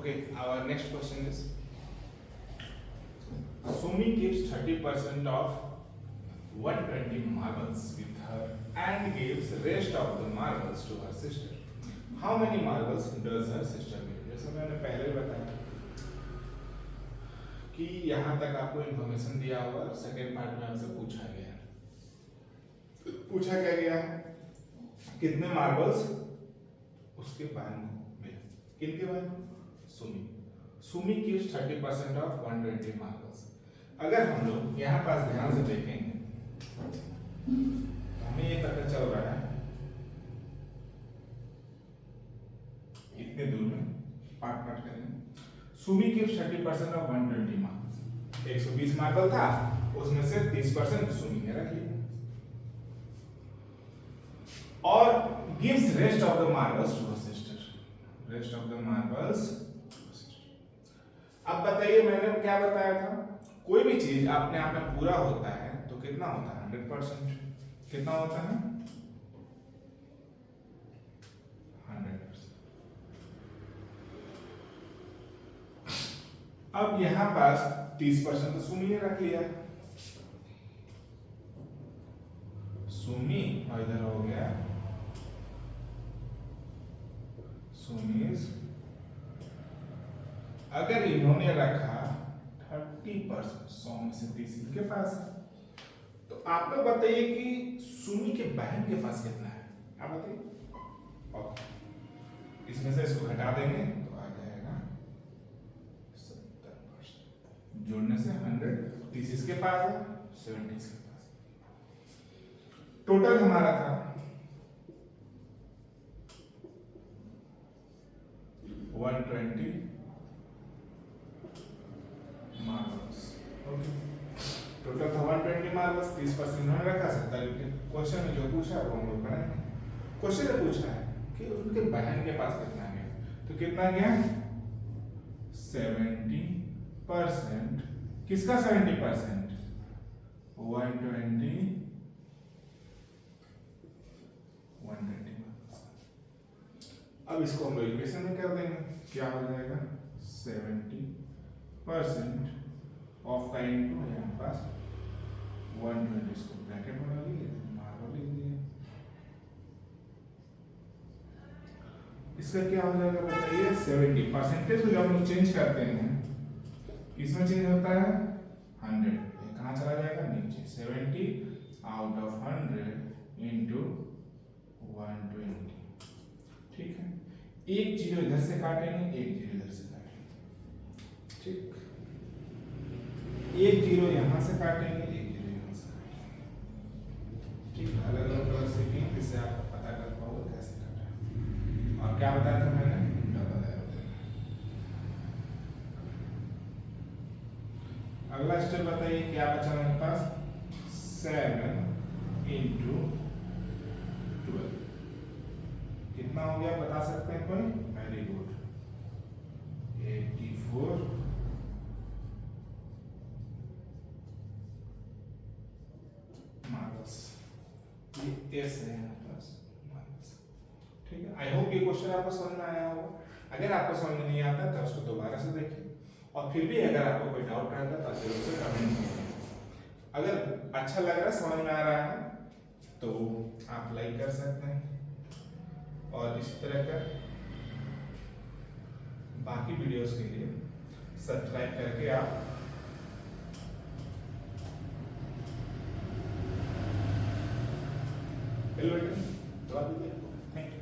Okay, our next question is Sumi gives 30% of 120 marbles with her and gives rest of the marbles to her sister. How many marbles does her sister give? जैसे मैंने पहले ही बताया कि यहाँ तक आपको information दिया हुआ और सेकेंड पार्ट में आपसे पूछा गया है। पूछा क्या गया है? कितने मार्बल्स उसके बहन को मिले? किनके बहन को? Sumi. Sumi gives 30% of 120 marbles. अगर हम लोग यहाँ पास ध्यान से देखेंगे हमें ये पता चल रहा है इतने दूर में पार्ट पार्ट करेंगे। Sumi gives 30% of 120 marbles. 120 marble था, उसमें से 30% सुमी ने रख लिया और gives rest of the marbles to her sister. Rest of the marbles. अब बताइए मैंने क्या बताया था, कोई भी चीज अपने आप में पूरा होता है तो कितना होता है? 100%। कितना होता है? 100%। अब यहां पास 30% तो सुमी ने रख लिया, सुमी, और इधर हो गया सुमीज। अगर इन्होंने रखा 30%, 100 में से 30 इनके पास है, तो आप लोग बताइए कि सुमी के बहन के पास कितना है? आप बताइए। ओके, इसमें से इसको घटा देंगे तो आ जाएगा 70%। जोड़ने से 100, 30 इसके पास है, 70 इसके पास। टोटल हमारा था 120 मार्बल्स। ओके, टोटल था 120 मार्बल्स। 30% इन्होंने रखा, 70 क्वेश्चन में जो पूछा वो हम लोग बनाएंगे। क्वेश्चन में पूछा है कि उनके बहन के पास कितना गया, तो कितना गया? 70%। किसका 70%? 120 मार्बल्स। अब इसको हम इक्वेशन में कर देंगे, क्या हो जाएगा? 70% ऑफ का इनटू यहाँ पास 120, इसको ब्रैकेट बना लिए, मार्बल लिख दिए। इसका क्या हो जाएगा बताइए? 70 परसेंटेज को जब हम लोग चेंज करते हैं किसमें चेंज होता है? 100। ये कहाँ चला जाएगा? नीचे। 70 आउट ऑफ 100 इंटू 120। ठीक है, एक जीरो इधर से काटेंगे, एक जीरो इधर से काटेंगे। ठीक, एक जीरो यहां से काटेंगे, एक जीरो यहां से काटेंगे। ठीक, अलग अलग कलर से भी, जिससे आप पता कर पाओगे कैसे काटा है। और क्या बताया था मैंने? Double arrow. अगला स्टेप बताइए क्या बचा मेरे पास? 7 इंटू 12 कितना हो गया बता सकते हैं कोई? Very good, 84 marbles. ये एस है यहाँ पास मार्बल्स। ठीक है, आई होप ये क्वेश्चन आपको समझ में आया होगा। अगर आपको समझ में नहीं आता तो उसको दोबारा से देखिए, और फिर भी अगर आपको कोई डाउट रहेगा तो जरूर से कमेंट करिए। अगर अच्छा लग रहा है, समझ में आ रहा है तो आप लाइक कर सकते हैं, और इस तरह का बाकी वीडियोस के लिए सब्सक्राइब करके आप बेल बटन दबा दीजिए। Thank you.